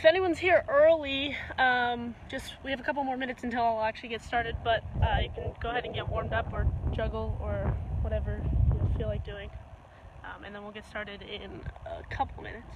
if anyone's here early, we have a couple more minutes until I'll actually get started, but you can go ahead and get warmed up or juggle or whatever you feel like doing. And then we'll get started in a couple minutes.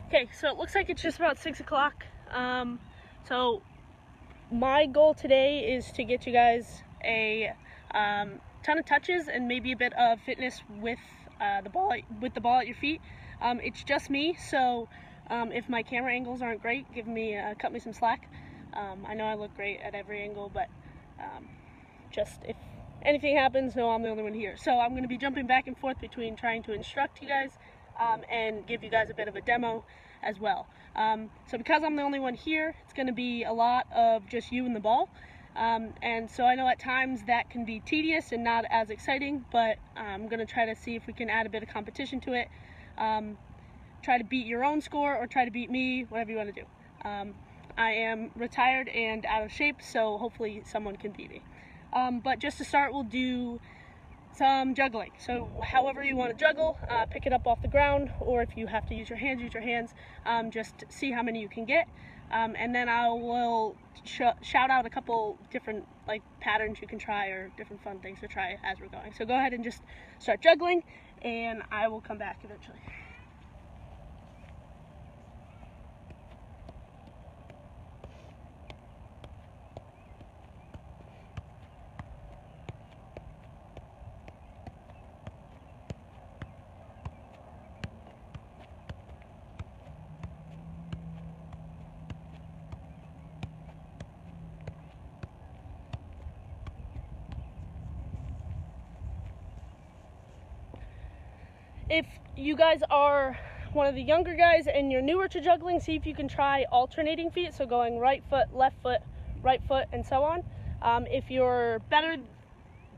Okay, so it looks like it's just about 6 o'clock. So my goal today is to get you guys a ton of touches and maybe a bit of fitness with the ball at your feet. It's just me, so if my camera angles aren't great, cut me some slack. I know I look great at every angle, but just if anything happens, no, I'm the only one here. So I'm going to be jumping back and forth between trying to instruct you guys and give you guys a bit of a demo as well. So because I'm the only one here, it's going to be a lot of just you and the ball. And so I know at times that can be tedious and not as exciting, but I'm going to try to see if we can add a bit of competition to it. Try to beat your own score or try to beat me, whatever you want to do. I am retired and out of shape, so hopefully someone can beat me. But just to start, we'll do some juggling. So however you want to juggle, pick it up off the ground, or if you have to use your hands, use your hands. Just see how many you can get. And then I will shout out a couple different patterns you can try or different fun things to try as we're going. So go ahead and just start juggling, and I will come back eventually. If you guys are one of the younger guys and you're newer to juggling, see if you can try alternating feet, so going right foot, right foot, and so on. If you're better,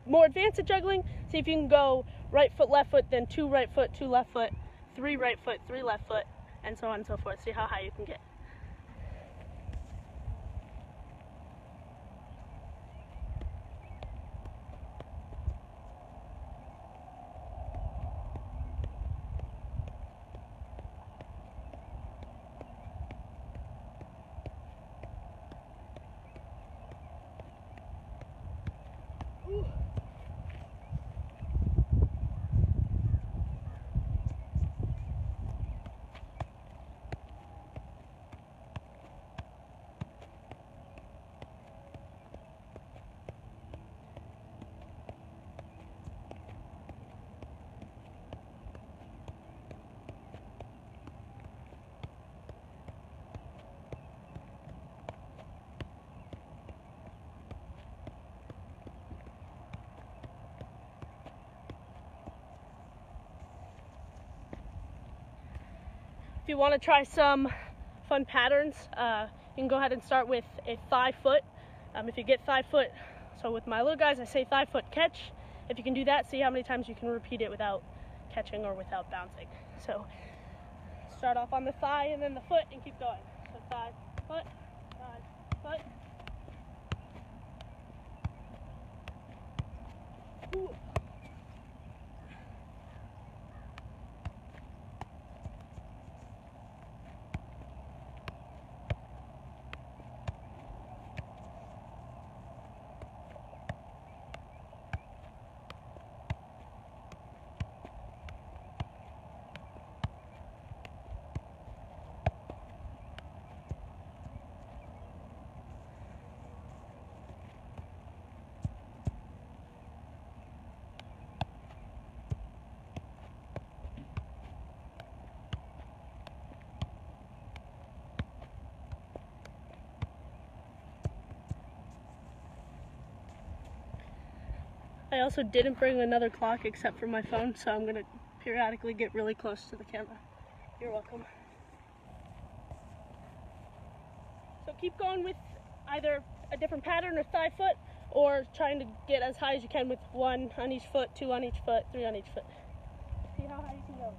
more advanced at juggling, see if you can go right foot, then 2 right foot, 2 left foot, 3 right foot, 3 left foot, and so on and so forth. See how high you can get. If you want to try some fun patterns, you can go ahead and start with a 5 foot. If you get 5 foot, so with my little guys, I say 5 foot catch. If you can do that, see how many times you can repeat it without catching or without bouncing. So start off on the thigh and then the foot and keep going. So 5 foot, 5 foot. Ooh. I also didn't bring another clock except for my phone, so I'm going to periodically get really close to the camera. You're welcome. So keep going with either a different pattern or thigh foot, or trying to get as high as you can with 1 on each foot, 2 on each foot, 3 on each foot. See how high you can go.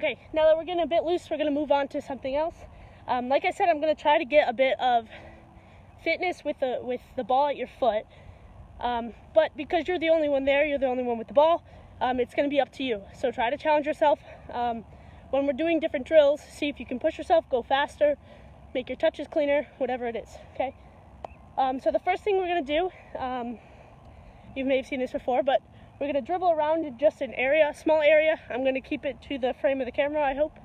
Okay, now that we're getting a bit loose, we're gonna move on to something else. Like I said, I'm gonna try to get a bit of fitness with the ball at your foot. But because you're the only one there, you're the only one with the ball, it's gonna be up to you. So try to challenge yourself. When we're doing different drills, see if you can push yourself, go faster, make your touches cleaner, whatever it is, okay? So the first thing we're gonna do, you may have seen this before, but we're gonna dribble around in just an area, a small area. I'm gonna keep it to the frame of the camera, I hope.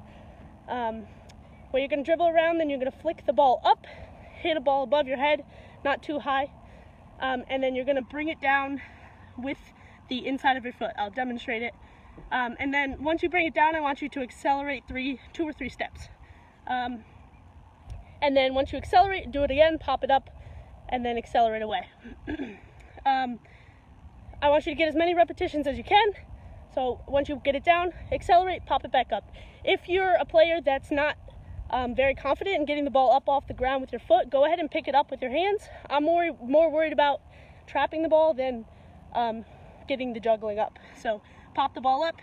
Where you're gonna dribble around, then you're gonna flick the ball up, hit a ball above your head, not too high, and then you're gonna bring it down with the inside of your foot. I'll demonstrate it. And then once you bring it down, I want you to accelerate 2 or 3 steps. And then once you accelerate, do it again, pop it up, and then accelerate away. I want you to get as many repetitions as you can. So once you get it down, accelerate, pop it back up. If you're a player that's not very confident in getting the ball up off the ground with your foot, go ahead and pick it up with your hands. I'm more worried about trapping the ball than getting the juggling up. So pop the ball up,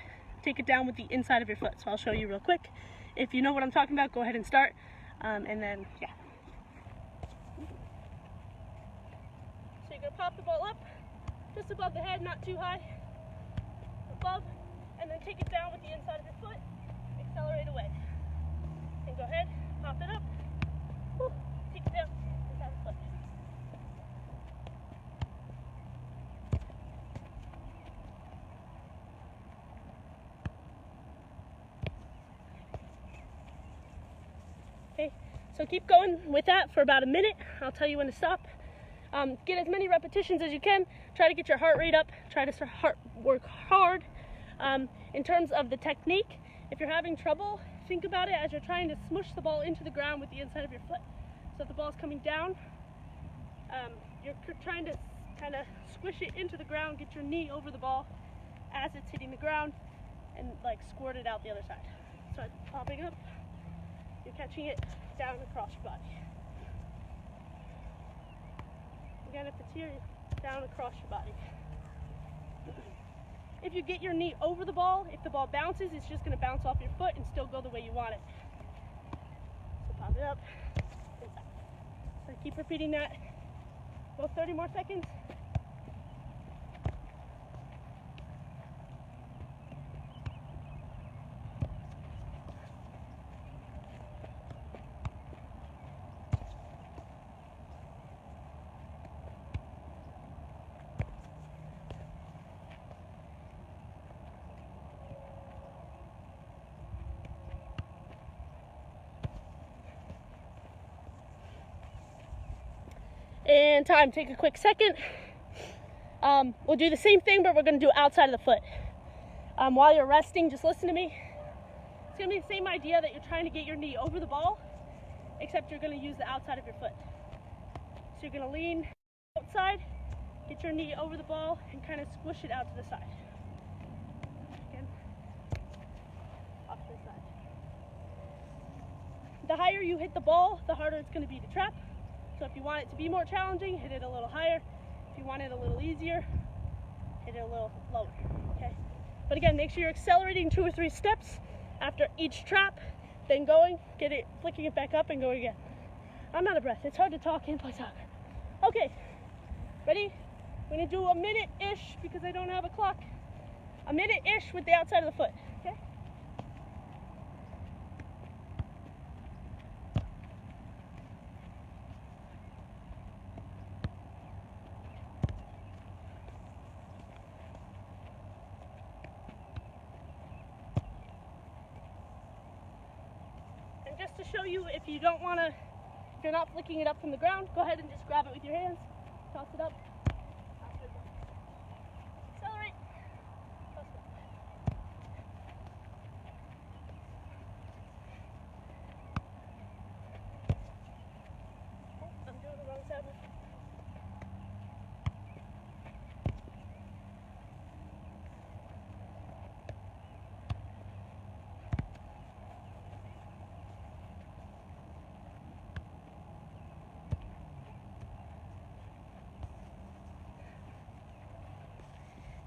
take it down with the inside of your foot. So I'll show you real quick. If you know what I'm talking about, go ahead and start. And then, yeah. So you're gonna pop the ball up, just above the head, not too high, above, and then take it down with the inside of your foot, accelerate away. And go ahead, pop it up, whoo, take it down, inside of the foot. Okay, so keep going with that for about a minute. I'll tell you when to stop. Get as many repetitions as you can. Try to get your heart rate up. Try to work hard. In terms of the technique, if you're having trouble, think about it as you're trying to smush the ball into the ground with the inside of your foot. So if the ball's coming down, you're trying to kind of squish it into the ground, get your knee over the ball as it's hitting the ground, and like squirt it out the other side. So it's popping up, you're catching it down across your body. Again, if it's here, down across your body. If you get your knee over the ball, if the ball bounces, it's just going to bounce off your foot and still go the way you want it. So pop it up. So keep repeating that. Go 30 more seconds. And time, take a quick second. We'll do the same thing, but we're gonna do outside of the foot. While you're resting, just listen to me. It's gonna be the same idea that you're trying to get your knee over the ball, except you're gonna use the outside of your foot. So you're gonna lean outside, get your knee over the ball, and kind of squish it out to the side. Again, off to the side. The higher you hit the ball, the harder it's gonna be to trap. So if you want it to be more challenging, hit it a little higher. If you want it a little easier, hit it a little lower, okay? But again, make sure you're accelerating 2 or 3 steps after each trap, then going, flicking it back up and going again. I'm out of breath. It's hard to talk and play soccer. Okay, ready? We're gonna do a minute-ish because I don't have a clock. A minute-ish with the outside of the foot, okay? Just to show you, if you're not flicking it up from the ground, go ahead and just grab it with your hands, toss it up, accelerate, toss it up. Oh, I'm doing the wrong side.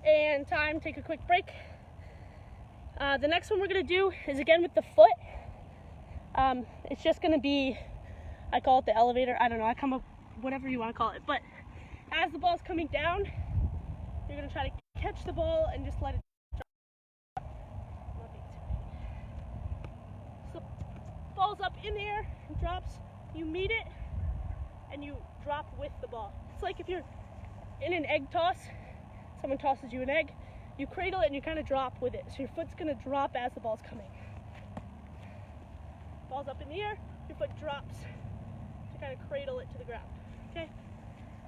And time, take a quick break. The next one we're going to do is again with the foot. It's just going to be, I call it the elevator. I don't know, I come up, whatever you want to call it. But as the ball's coming down, you're going to try to catch the ball and just let it drop. So ball's up in the air, it drops, you meet it, and you drop with the ball. It's like if you're in an egg toss, someone tosses you an egg, you cradle it and you kind of drop with it. So your foot's going to drop as the ball's coming. Ball's up in the air, your foot drops to kind of cradle it to the ground. Okay?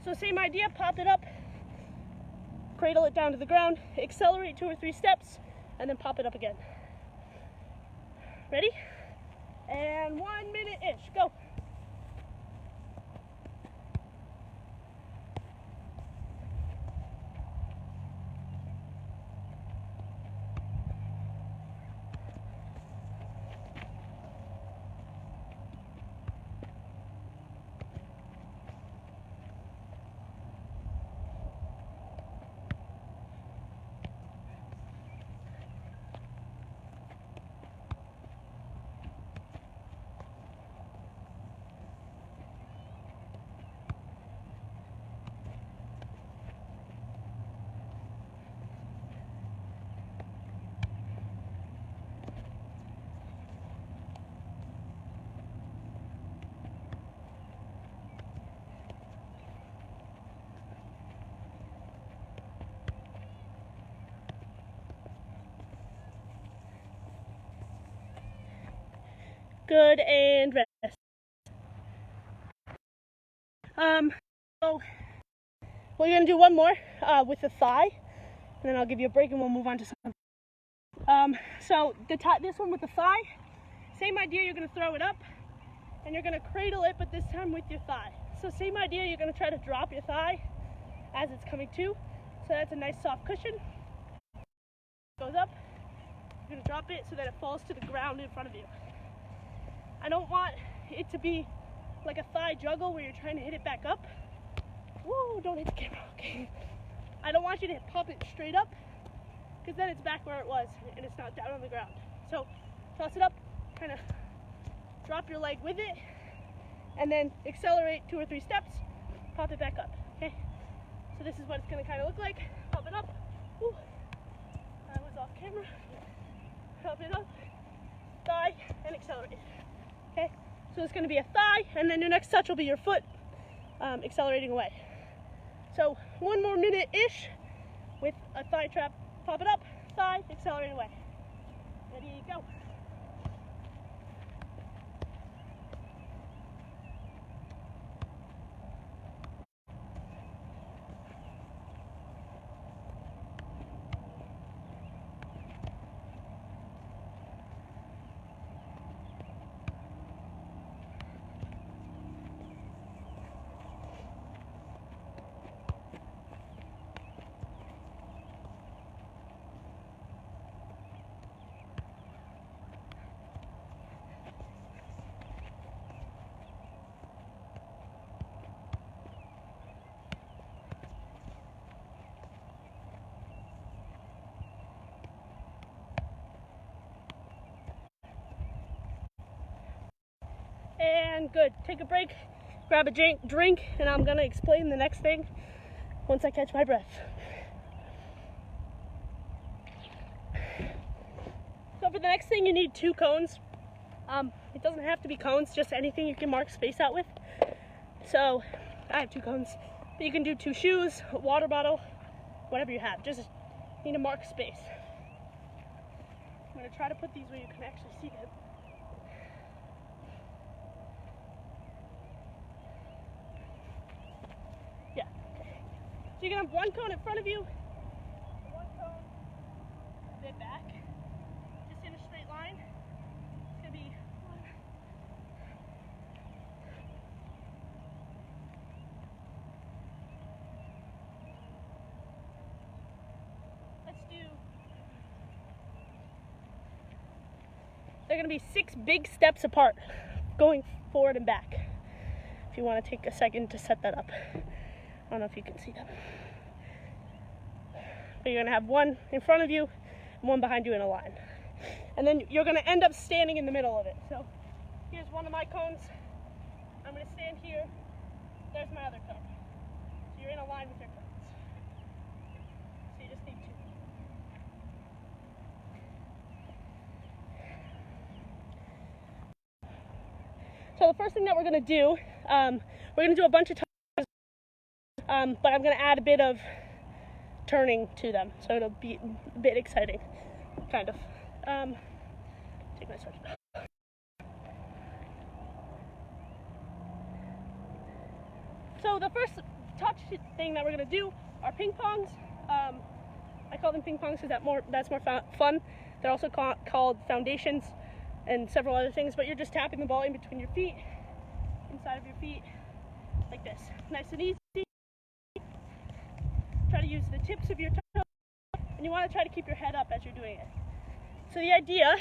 So same idea, pop it up, cradle it down to the ground, accelerate 2 or 3 steps, and then pop it up again. Ready? And 1 minute-ish, go. Good, and rest. So we're gonna do one more with the thigh, and then I'll give you a break and we'll move on to something. So this one with the thigh, same idea, you're gonna throw it up and you're gonna cradle it, but this time with your thigh. So same idea, you're gonna try to drop your thigh as it's coming to, so that's a nice soft cushion. Goes up, you're gonna drop it so that it falls to the ground in front of you. I don't want it to be like a thigh juggle where you're trying to hit it back up. Whoa, don't hit the camera, okay. I don't want you to pop it straight up, because then it's back where it was and it's not down on the ground. So toss it up, kind of drop your leg with it, and then accelerate 2 or 3 steps, pop it back up, okay? So this is what it's gonna kind of look like. Pop it up, woo. I was off camera. Pop it up, thigh, and accelerate. Okay, so it's going to be a thigh, and then your next touch will be your foot accelerating away. So 1 more minute-ish with a thigh trap. Pop it up, thigh, accelerate away. Ready, go. And good. Take a break, grab a drink, and I'm going to explain the next thing once I catch my breath. So for the next thing, you need 2 cones. It doesn't have to be cones, just anything you can mark space out with. So I have 2 cones. But you can do 2 shoes, a water bottle, whatever you have. Just need to mark space. I'm going to try to put these where you can actually see them. Yeah. So you're going to have 1 cone in front of you, 1 cone a bit back, just in a straight line. It's going to be 1. Let's do, they're going to be 6 big steps apart, going forward and back. If you want to take a second to set that up. I don't know if you can see them. But you're going to have 1 in front of you and 1 behind you in a line. and then you're gonna end up standing in the middle of it. So here's one of my cones. I'm gonna stand here. There's my other cone. So you're in a line with your cones. So you just need two. So the first thing that we're gonna do, we're gonna do a bunch of touches, but I'm gonna add a bit of turning to them, so it'll be a bit exciting, kind of. Take my switch. So the first touch thing that we're gonna do are ping pongs. I call them ping pongs because that's more fun. They're also called foundations and several other things, but you're just tapping the ball in between your feet, inside of your feet, like this. Nice and easy. Try to use the tips of your toes, and you want to try to keep your head up as you're doing it. So the idea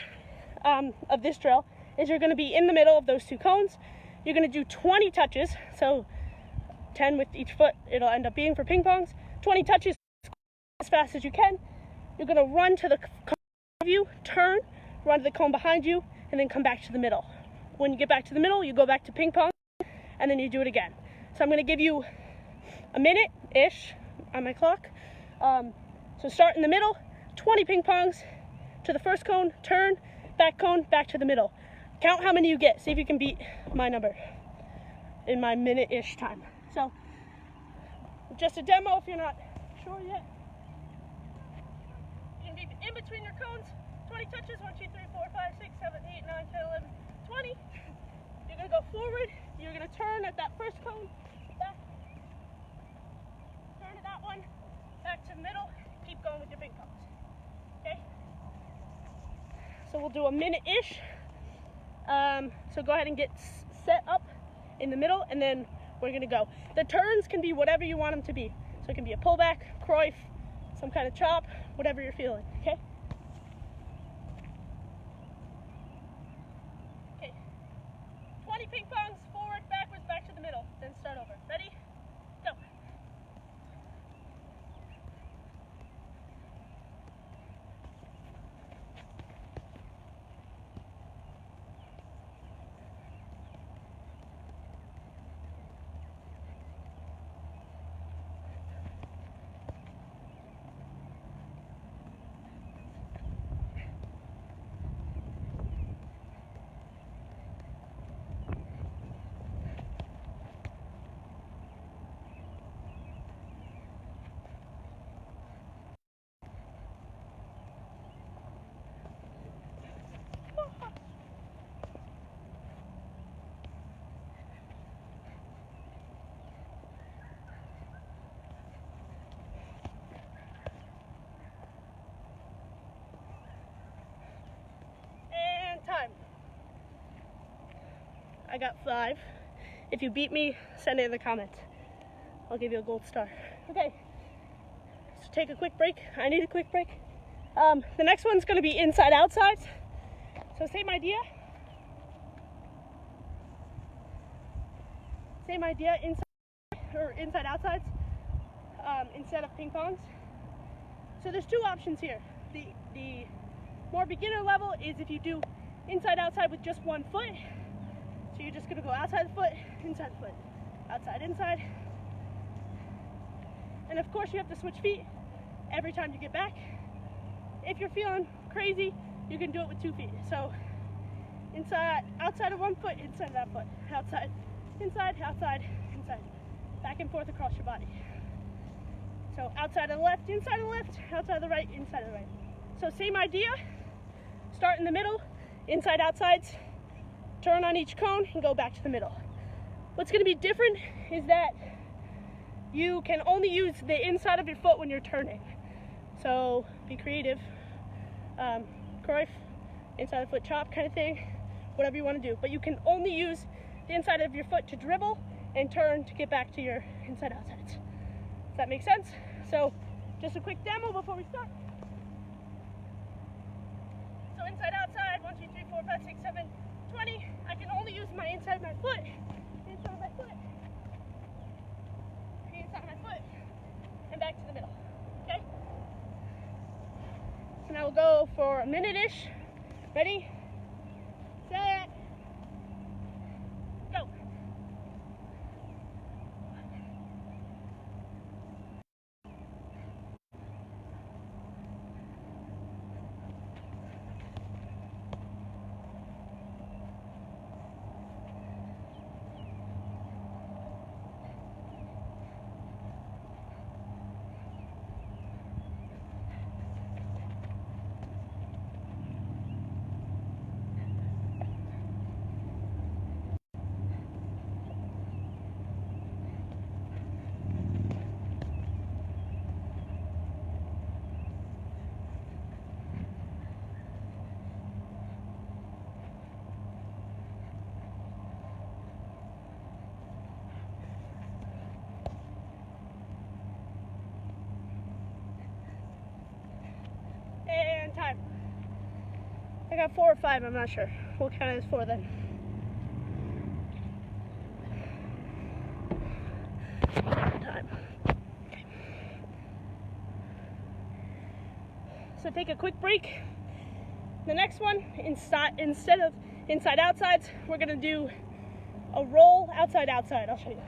of this drill is you're going to be in the middle of those two cones. You're going to do 20 touches, so 10 with each foot it'll end up being for ping pongs. 20 touches as fast as you can. You're going to run to the cone of you, turn, run to the cone behind you, and then come back to the middle. When you get back to the middle, you go back to ping pong, and then you do it again. So I'm going to give you a minute-ish on my clock. So start in the middle, 20 ping pongs to the first cone, turn, back to the middle. Count how many you get. See if you can beat my number in my minute-ish time. So just a demo if you're not sure yet. You can be in between your cones, 20 touches, 1, 2, 3, 4, 5, 6, 7, 8, 9, 10, 11, 20. You're gonna go forward, you're gonna turn at that first cone, back, turn to that one, back to the middle, keep going with your ping pongs, okay? So we'll do a minute-ish. So go ahead and get set up in the middle, and then we're gonna go. The turns can be whatever you want them to be. So it can be a pullback, Cruyff, some kind of chop, whatever you're feeling, okay? Okay, 20 ping pongs, forward, backwards, back to the middle, then start over. Ready? Go. Time. I got 5. If you beat me, send it in the comments. I'll give you a gold star. Okay, so take a quick break. I need a quick break. The next one's going to be inside outside. So same idea. Same idea, inside outsides instead of ping pongs. So there's two options here. The more beginner level is if you do inside outside with just one foot. So you're just gonna go outside the foot, inside the foot, outside, inside. And of course you have to switch feet every time you get back. If you're feeling crazy, you can do it with 2 feet. So inside, outside of one foot, inside of that foot, outside, inside, inside, back and forth across your body. So outside of the left, inside of the left, outside of the right, inside of the right. So same idea, start in the middle, inside outsides, turn on each cone and go back to the middle. What's going to be different is that you can only use the inside of your foot when you're turning. So be creative. Cruyff, inside of the foot chop kind of thing, whatever you want to do. But you can only use the inside of your foot to dribble and turn to get back to your inside outsides. Does that make sense? So just a quick demo before we start. So inside outside, 1, 2, 3, 4, 5, 6, 7, 20. I can only use my inside of my foot, inside of my foot, inside of my foot, and back to the middle, okay? So now we'll go for a minute-ish, Ready, set, go. And time. I got 4 or 5, I'm not sure. We'll count it as 4 then. Time. Okay. So take a quick break. The next one, instead of inside outsides, we're gonna do a roll outside outside. I'll show you.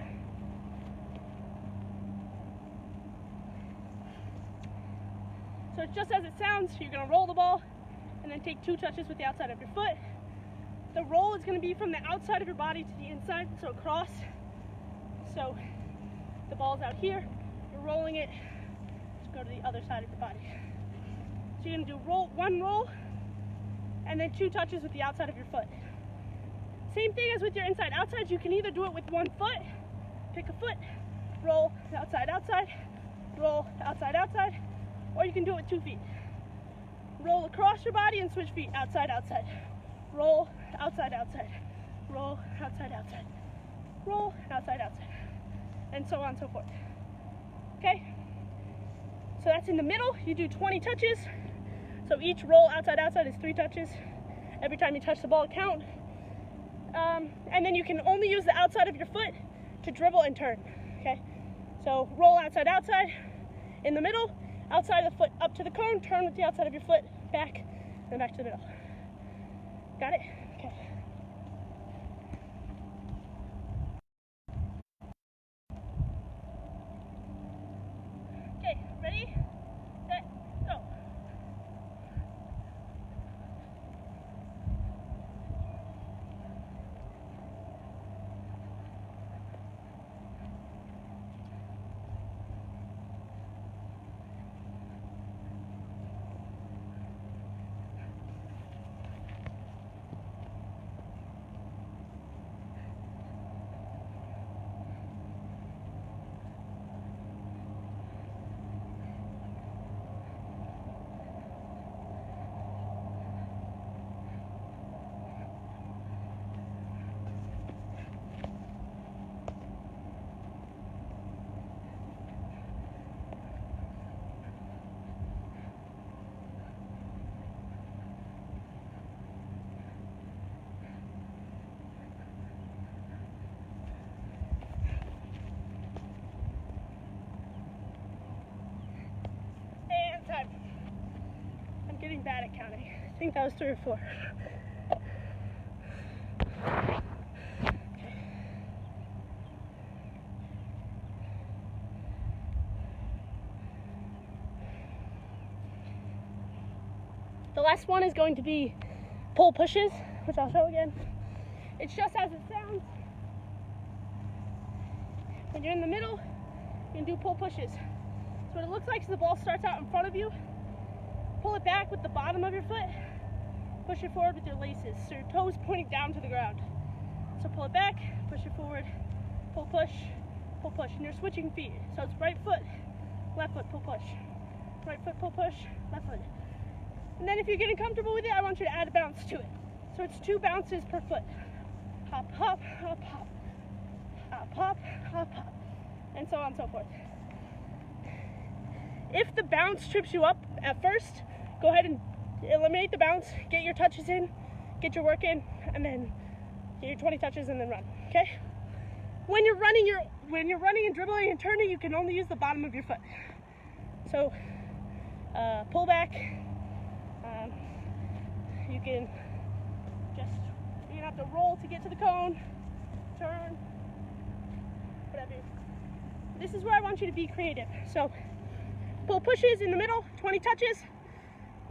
So it's just as it sounds. You're gonna roll the ball and then take 2 touches with the outside of your foot. The roll is gonna be from the outside of your body to the inside, so across. So the ball's out here, you're rolling it to go to the other side of your body. So you're gonna do one roll and then 2 touches with the outside of your foot. Same thing as with your inside outside. You can either do it with 1 foot, pick a foot, roll outside outside, roll outside outside, or you can do it with 2 feet. Roll across your body and switch feet, outside outside, roll outside outside, roll outside outside, roll outside outside, and so on and so forth. Okay? So that's in the middle. You do 20 touches. So each roll outside outside is 3 touches. Every time you touch the ball, count. And then you can only use the outside of your foot to dribble and turn. Okay? So roll outside outside. In the middle, outside of the foot up to the cone, turn with the outside of your foot, back, and back to the middle. Got it? Okay. Okay, ready, set, go. Time. I'm getting bad at counting. I think that was 3 or 4. Okay. The last one is going to be pull pushes, which I'll show again. It's just as it sounds. When you're in the middle, you can do pull pushes. So what it looks like is the ball starts out in front of you. Pull it back with the bottom of your foot. Push it forward with your laces. So your toes pointing down to the ground. So pull it back, push it forward, pull push, and you're switching feet. So it's right foot, pull push. Right foot, pull push, left foot. And then if you're getting comfortable with it, I want you to add a bounce to it. So it's 2 bounces per foot. Hop, hop, hop, hop. Hop, hop, hop, hop. And so on and so forth. If the bounce trips you up at first, go ahead and eliminate the bounce, get your touches in, get your work in, and then get your 20 touches and then run, okay? When you're running and dribbling and turning, you can only use the bottom of your foot. So pull back, You can just, you're gonna have to roll to get to the cone, turn, whatever. This is where I want you to be creative. So pull pushes in the middle, 20 touches,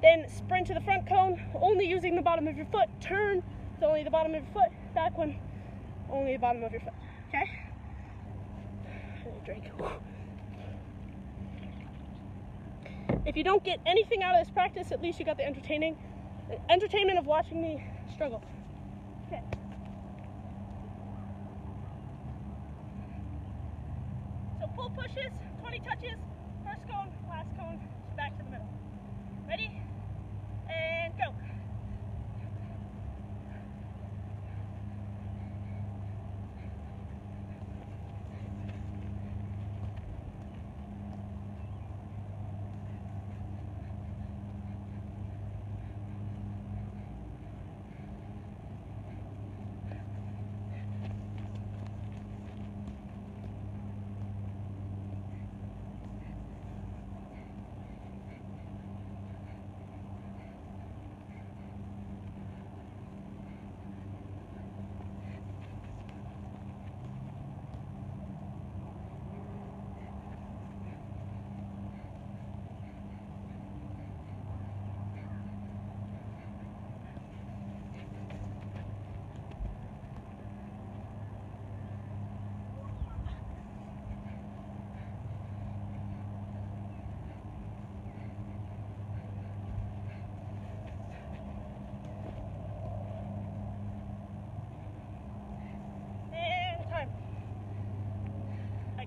then sprint to the front cone, only using the bottom of your foot, turn with only the bottom of your foot, back one, only the bottom of your foot, okay? Drink. If you don't get anything out of this practice, at least you got the entertainment of watching me struggle. Okay. So pull pushes, 20 touches, first cone, last cone, back to the middle. Ready? And go.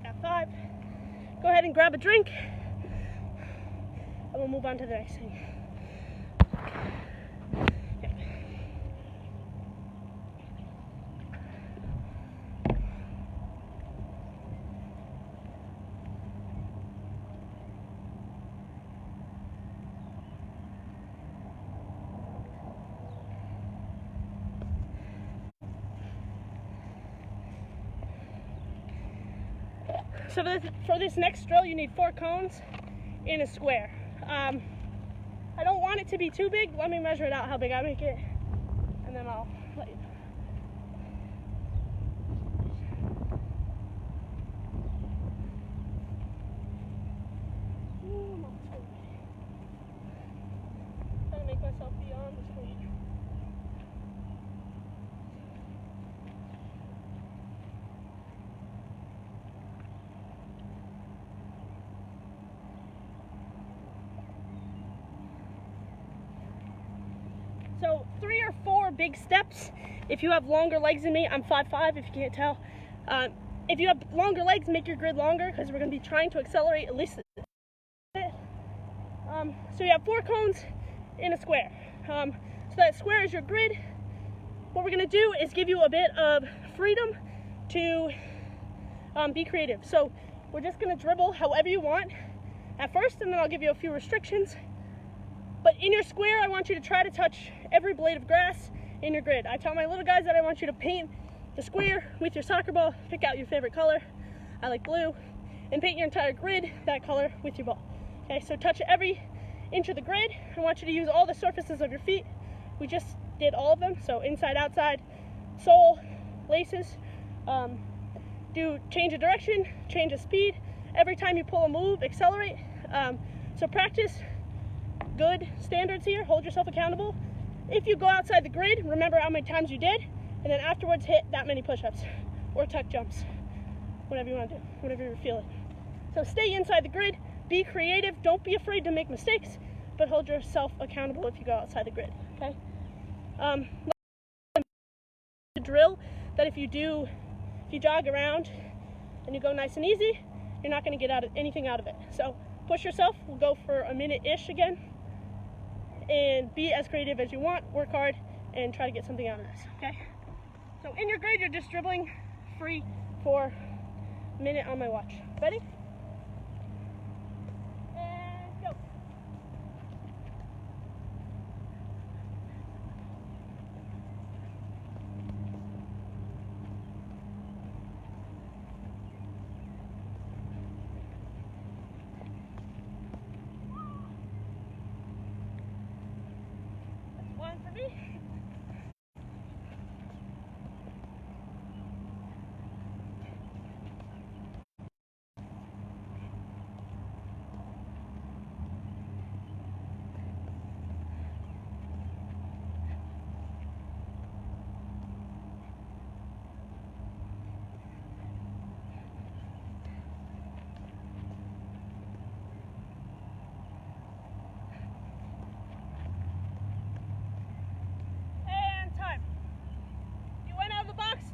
Got 5. Go ahead and grab a drink, and we'll move on to the next thing. Yeah. So for this next drill, you need 4 cones in a square. I don't want it to be too big. Let me measure it out how big I make it, and then I'll let you know. I'm trying to make myself beyond the screen. So 3 or 4 big steps. If you have longer legs than me, I'm 5'5", if you can't tell. If you have longer legs, make your grid longer, because we're going to be trying to accelerate at least a bit. So you have 4 cones in a square. So that square is your grid. What we're going to do is give you a bit of freedom to be creative. So we're just going to dribble however you want at first, and then I'll give you a few restrictions. But in your square, I want you to try to touch every blade of grass in your grid. I tell my little guys that I want you to paint the square with your soccer ball, pick out your favorite color. I like blue, and paint your entire grid that color with your ball. Okay, so touch every inch of the grid. I want you to use all the surfaces of your feet. We just did all of them, so inside, outside, sole, laces. Do change of direction, change of speed. Every time you pull a move, accelerate. So practice good standards here. Hold yourself accountable. If you go outside the grid, remember how many times you did, and then afterwards hit that many push-ups or tuck jumps, whatever you want to do, whatever you're feeling. So stay inside the grid, be creative, don't be afraid to make mistakes, but hold yourself accountable if you go outside the grid, okay? The drill that if you jog around and you go nice and easy, you're not going to get anything out of it. So push yourself. We'll go for a minute-ish again, and be as creative as you want, work hard, and try to get something out of this, okay? So in your grid, you're just dribbling free for a minute on my watch. Ready? And go. That's 1 for me.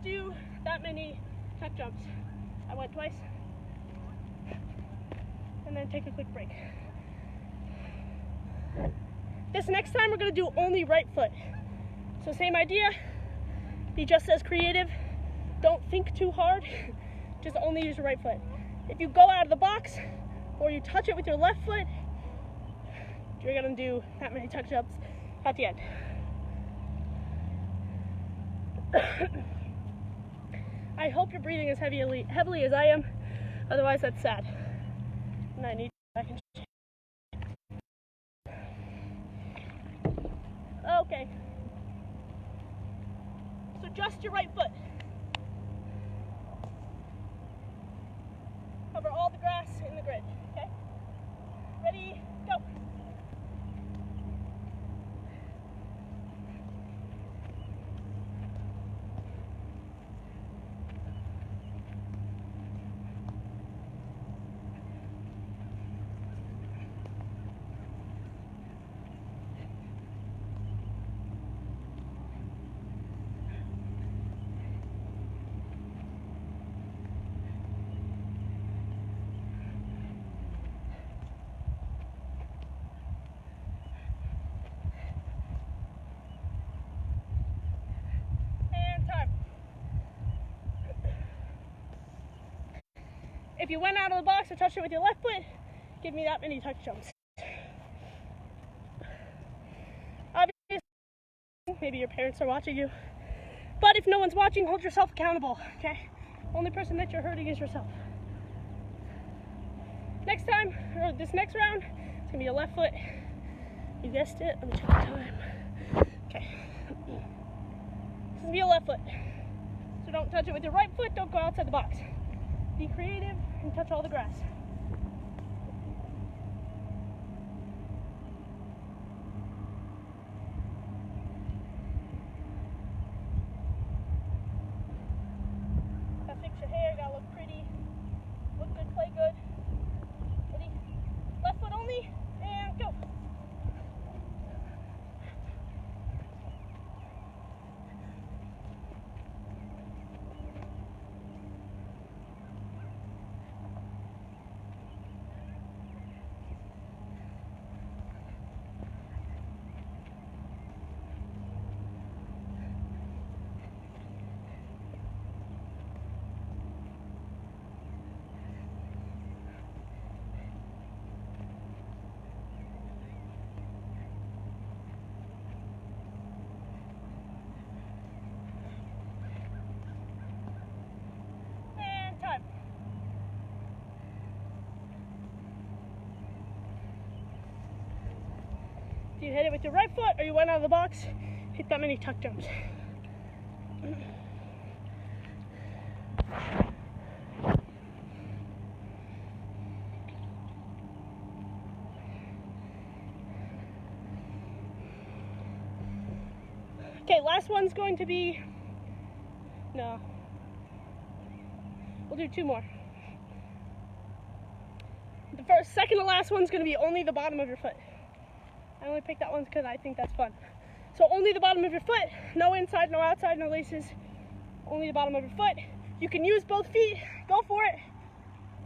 do that many tuck jumps. I went twice. And then take a quick break. This next time we're gonna do only right foot. So same idea, be just as creative. Don't think too hard, just only use your right foot. If you go out of the box or you touch it with your left foot, you're gonna do that many tuck jumps at the end. I hope you're breathing as heavily as I am, otherwise that's sad. And I need to go back and check. Okay. So just your right foot. Cover all the grass in the grid, okay? Ready, go. If you went out of the box or touched it with your left foot, give me that many tuck jumps. Obviously, maybe your parents are watching you, but if no one's watching, hold yourself accountable, okay? Only person that you're hurting is yourself. Next time, or this next round, it's gonna be your left foot. You guessed it, let me check the time. Okay. This is gonna be your left foot. So don't touch it with your right foot, don't go outside the box. Be creative and touch all the grass. Gotta fix your hair, gotta look pretty. Look good, play good. Ready? Left foot only, and go. If you hit it with your right foot or you went out of the box, hit that many tuck jumps. Okay, last one's going to be, no, we'll do two more. The second to last one's going to be only the bottom of your foot. I only picked that one because I think that's fun. So only the bottom of your foot, no inside, no outside, no laces, only the bottom of your foot. You can use both feet, go for it.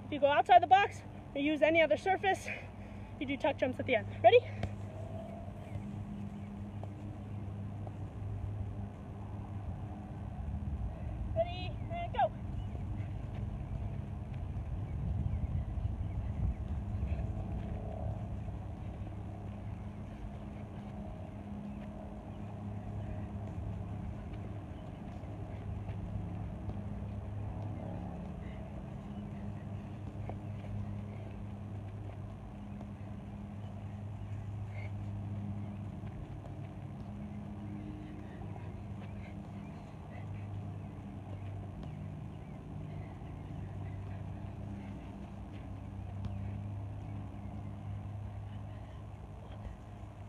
If you go outside the box or use any other surface, you do tuck jumps at the end. Ready? Ready, and go.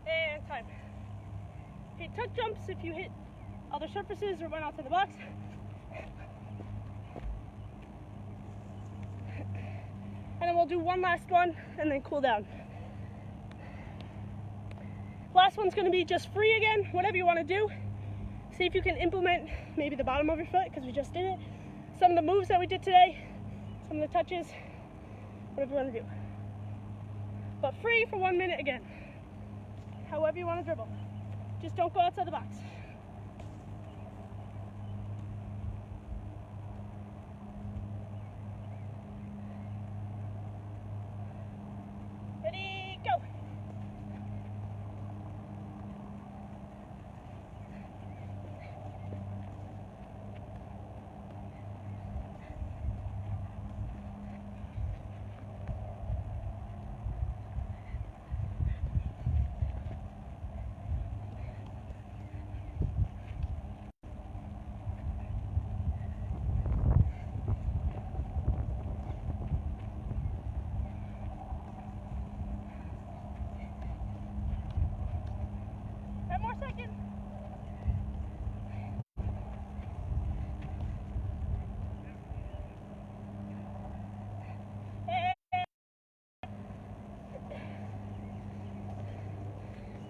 And time. Okay, tuck jumps if you hit other surfaces or went outside the box. And then we'll do one last one and then cool down. Last one's going to be just free again, whatever you want to do. see if you can implement maybe the bottom of your foot, because we just did it. Some of the moves that we did today, some of the touches, whatever you want to do. But free for 1 minute again. However you want to dribble. Just don't go outside the box. Ready, go. More seconds.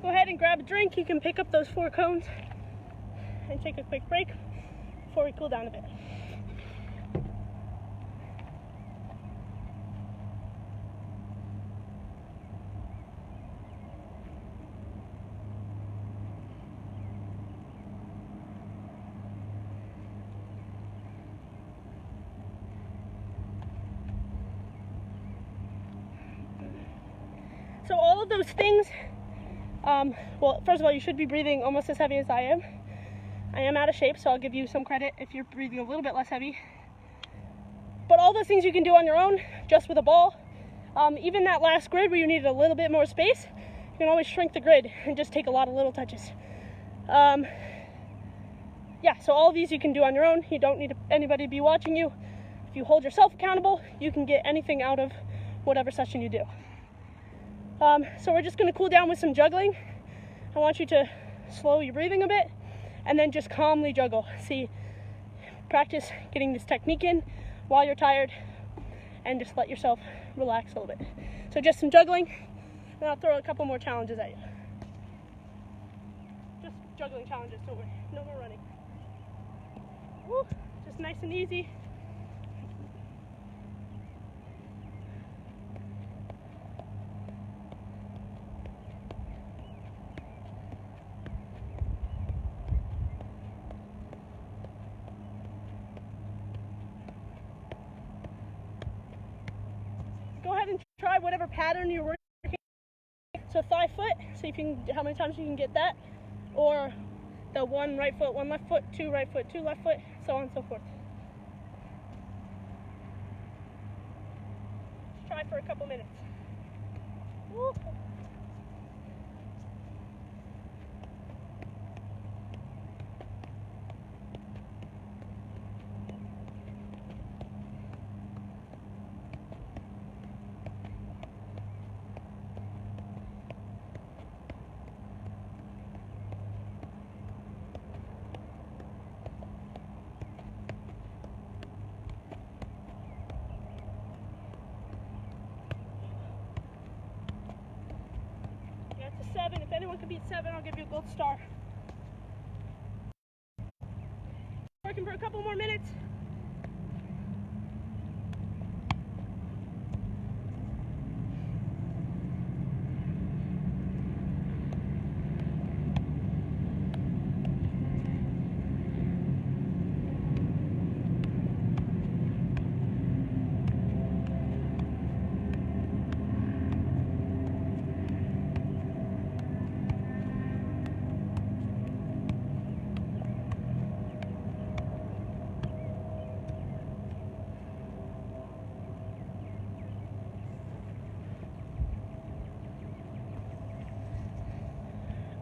Go ahead and grab a drink. You can pick up those 4 cones and take a quick break before we cool down a bit. So all of those things, well, first of all, you should be breathing almost as heavy as I am. I am out of shape, so I'll give you some credit if you're breathing a little bit less heavy. But all those things you can do on your own, just with a ball. Even that last grid where you needed a little bit more space, you can always shrink the grid and just take a lot of little touches. Yeah, so all of these you can do on your own. You don't need anybody to be watching you. If you hold yourself accountable, you can get anything out of whatever session you do. So we're just going to cool down with some juggling. I want you to slow your breathing a bit and then just calmly juggle. See, practice getting this technique in while you're tired and just let yourself relax a little bit. So just some juggling, and I'll throw a couple more challenges at you. Just juggling challenges, don't worry. No more running. Woo, just nice and easy. Go ahead and try whatever pattern you're working. So thigh foot, see if you can, how many times you can get that, or the 1 right foot, 1 left foot, 2 right foot, 2 left foot, so on and so forth. Just try for a couple minutes. Woo. To 7. If anyone can beat 7, I'll give you a gold star. Working for a couple more minutes.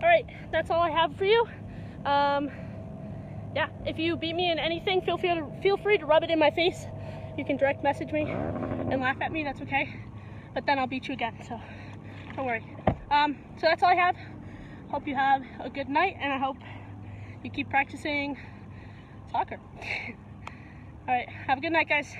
Alright, that's all I have for you. Yeah, if you beat me in anything, feel free to rub it in my face. You can direct message me and laugh at me, that's okay. But then I'll beat you again, so don't worry. So that's all I have. Hope you have a good night, and I hope you keep practicing soccer. Alright, have a good night, guys.